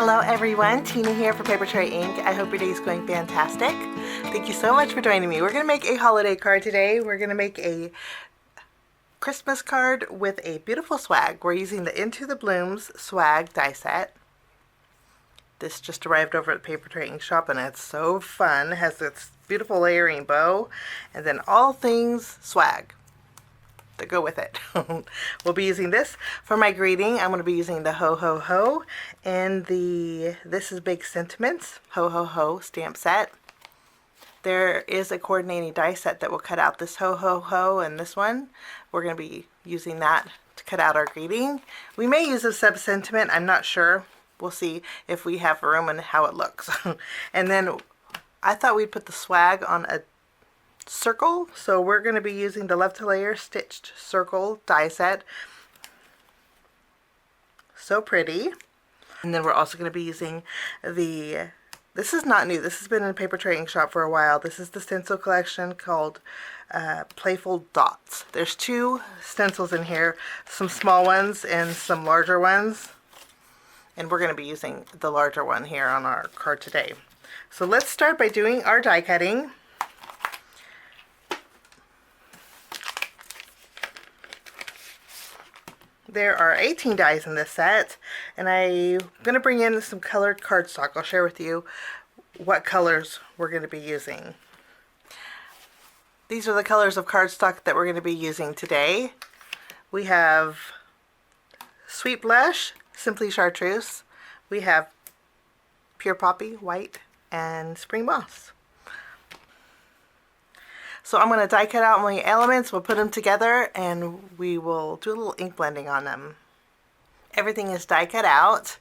Hello everyone, Tina here for Papertrey Inc. I hope your day is going fantastic. Thank you so much for joining me. We're going to make a holiday card today. We're going to make a Christmas card with a beautiful swag. We're using the Into the Blooms swag die set. This just arrived over at the Papertrey Ink shop and it's so fun. It has this beautiful layering bow and then all things swag to go with it. We'll be using this for my greeting. I'm going to be using the Ho Ho Ho and the This Is Big Sentiments Ho Ho Ho stamp set. There is a coordinating die set that will cut out this Ho Ho Ho and this one. We're going to be using that to cut out our greeting. We may use a sub sentiment. I'm not sure. We'll see if we have room and how it looks. And then I thought we'd put the swag on a circle, so we're going to be using the Love to Layer stitched circle die set. So pretty. And then we're also going to be using the, this is not new, this has been in Papertrey Ink shop for a while. This is the stencil collection called Playful Dots. There's two stencils in here, some small ones and some larger ones. And we're going to be using the larger one here on our card today. So let's start by doing our die cutting. There are 18 dies in this set, and I'm going to bring in some colored cardstock. I'll share with you what colors we're going to be using. These are the colors of cardstock that we're going to be using today. We have Sweet Blush, Simply Chartreuse. We have Pure Poppy, White, and Spring Moss. So I'm going to die cut out my elements, we'll put them together, and we will do a little ink blending on them. Everything is die cut out.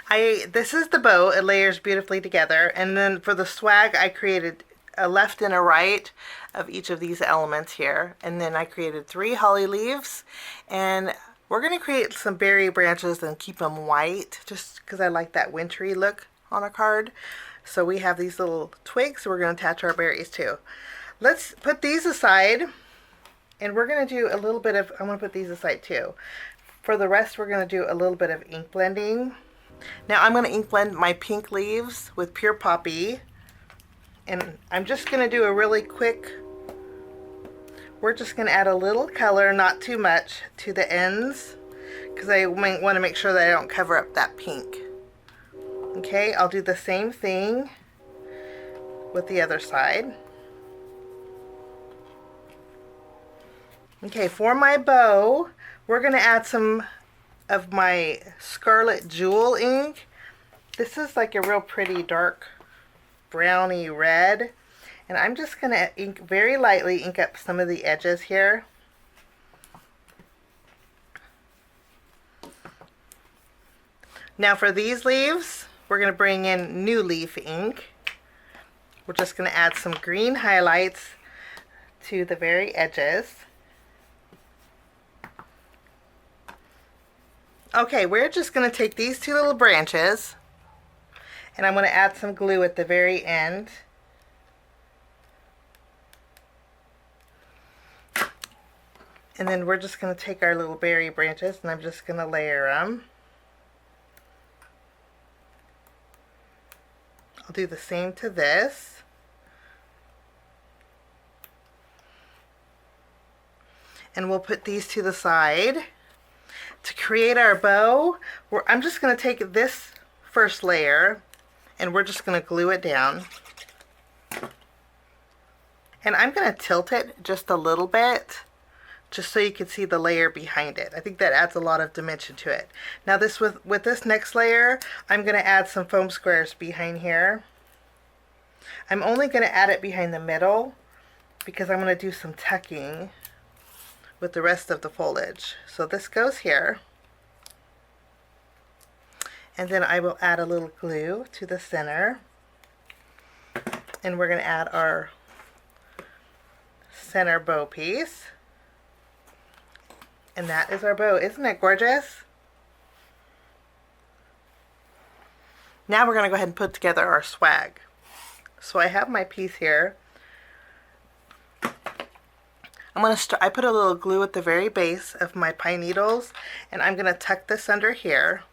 This is the bow, it layers beautifully together, and then for the swag I created a left and a right of each of these elements here, and then I created 3 holly leaves, and we're going to create some berry branches and keep them white, just because I like that wintry look on a card. So we have these little twigs, so we're going to attach our berries too. Let's put these aside, and we're going to do a little bit of, I'm going to put these aside too. For the rest, we're going to do a little bit of ink blending. Now I'm going to ink blend my pink leaves with Pure Poppy, and I'm just going to do a really quick, we're just going to add a little color, not too much, to the ends, because I want to make sure that I don't cover up that pink. Okay, I'll do the same thing with the other side. Okay, for my bow, we're going to add some of my Scarlet Jewel ink. This is like a real pretty dark browny red. And I'm just going to ink very lightly, ink up some of the edges here. Now for these leaves, we're going to bring in New Leaf ink. We're just going to add some green highlights to the very edges. Okay, we're just going to take these 2 little branches, and I'm going to add some glue at the very end. And then we're just going to take our little berry branches, and I'm just going to layer them. I'll do the same to this. And we'll put these to the side. To create our bow, I'm just going to take this first layer and we're just going to glue it down. And I'm going to tilt it just a little bit, just so you can see the layer behind it. I think that adds a lot of dimension to it. Now this with this next layer, I'm going to add some foam squares behind here. I'm only going to add it behind the middle because I'm going to do some tucking with the rest of the foliage. So this goes here, and then I will add a little glue to the center, and we're going to add our center bow piece, and that is our bow. Isn't it gorgeous? Now we're going to go ahead and put together our swag. So I have my piece here. I put a little glue at the very base of my pine needles, and I'm going to tuck this under here.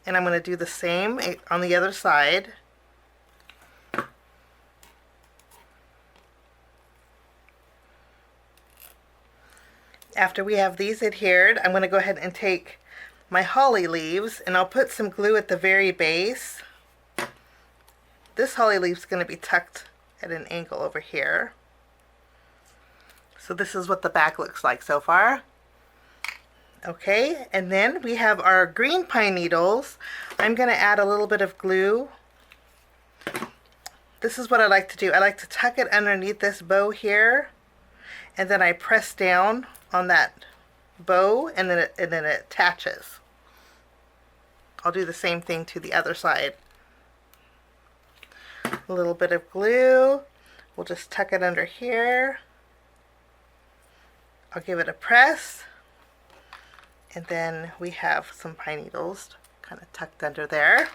And I'm going to do the same on the other side. After we have these adhered, I'm going to go ahead and take my holly leaves and I'll put some glue at the very base. This holly leaf is going to be tucked at an angle over here. So this is what the back looks like so far. Okay, and then we have our green pine needles. I'm going to add a little bit of glue. This is what I like to do. I like to tuck it underneath this bow here, and then I press down on that bow, and then it attaches. I'll do the same thing to the other side. A little bit of glue. We'll just tuck it under here. I'll give it a press. And then we have some pine needles kind of tucked under there.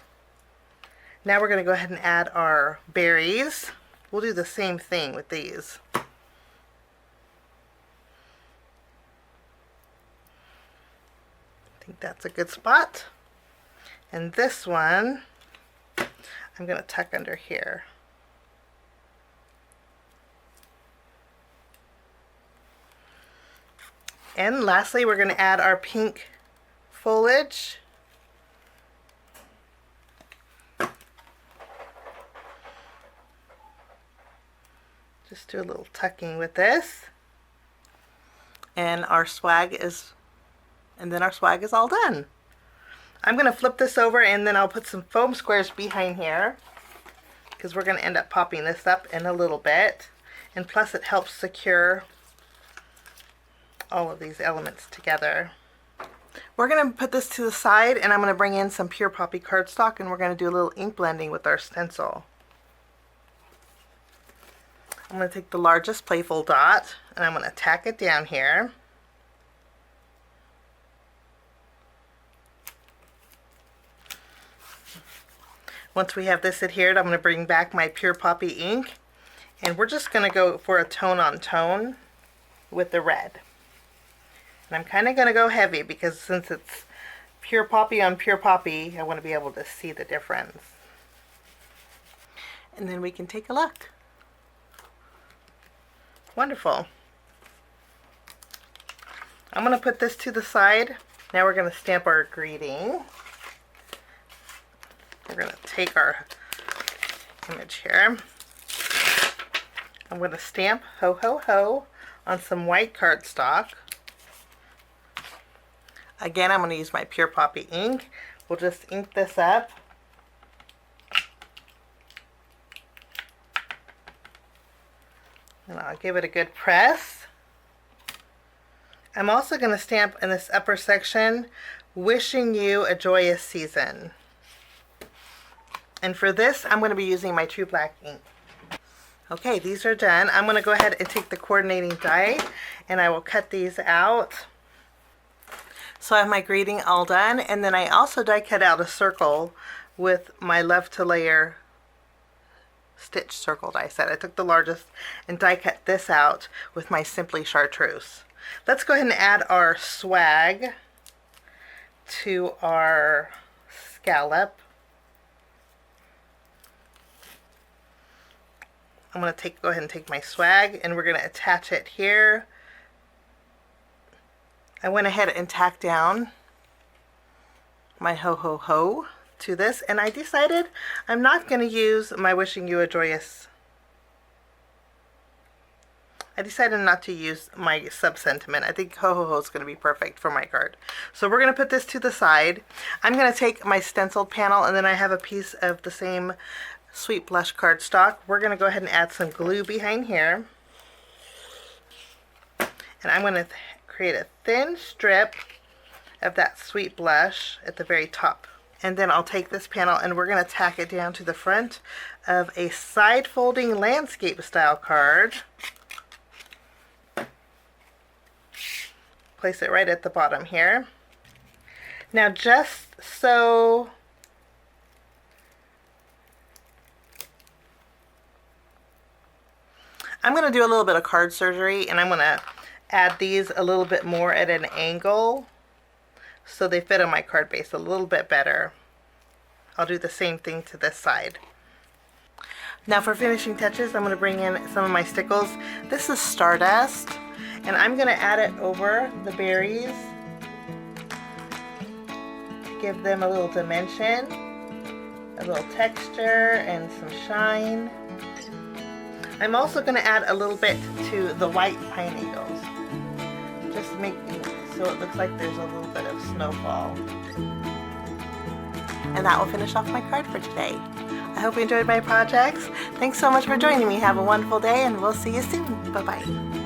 Now we're going to go ahead and add our berries. We'll do the same thing with these. I think that's a good spot. And this one, I'm going to tuck under here. And lastly, we're going to add our pink foliage. Just do a little tucking with this. And our swag is, all done. I'm going to flip this over and then I'll put some foam squares behind here, because we're going to end up popping this up in a little bit. And plus it helps secure all of these elements together. We're going to put this to the side, and I'm going to bring in some pure poppy cardstock, and we're going to do a little ink blending with our stencil. I'm going to take the largest Playful Dot, and I'm going to tack it down here. Once we have this adhered, I'm going to bring back my pure poppy ink, and we're just going to go for a tone on tone with the red. And I'm kind of going to go heavy because since it's pure poppy on pure poppy, I want to be able to see the difference. And then we can take a look. Wonderful. I'm going to put this to the side. Now we're going to stamp our greeting. We're going to take our image here. I'm going to stamp ho ho ho on some white cardstock. Again, I'm going to use my pure poppy ink. We'll just ink this up. And I'll give it a good press. I'm also going to stamp in this upper section, wishing you a joyous season. And for this, I'm going to be using my True Black ink. Okay, these are done. I'm going to go ahead and take the coordinating die, and I will cut these out. So I have my greeting all done, and then I also die cut out a circle with my Love to Layer stitch circle die set. I took the largest and die cut this out with my Simply Chartreuse. Let's go ahead and add our swag to our scallop. I'm going to go ahead and take my swag, and we're going to attach it here. I went ahead and tacked down my ho ho ho to this, and I decided I'm not going to use my wishing you a joyous. I decided not to use my sub-sentiment. I think ho ho ho is going to be perfect for my card. So we're going to put this to the side. I'm going to take my stenciled panel, and then I have a piece of the same Sweet Blush cardstock. We're going to go ahead and add some glue behind here. And I'm going to create a thin strip of that Sweet Blush at the very top. And then I'll take this panel and we're going to tack it down to the front of a side folding landscape style card. Place it right at the bottom here. Now just so I'm going to do a little bit of card surgery, and I'm going to add these a little bit more at an angle so they fit on my card base a little bit better. I'll do the same thing to this side. Now for finishing touches, I'm going to bring in some of my stickles. This is Stardust, and I'm going to add it over the berries to give them a little dimension, a little texture, and some shine. I'm also going to add a little bit to the white pine needles, just making so it looks like there's a little bit of snowfall. And that will finish off my card for today. I hope you enjoyed my projects. Thanks so much for joining me. Have a wonderful day, and we'll see you soon. Bye-bye.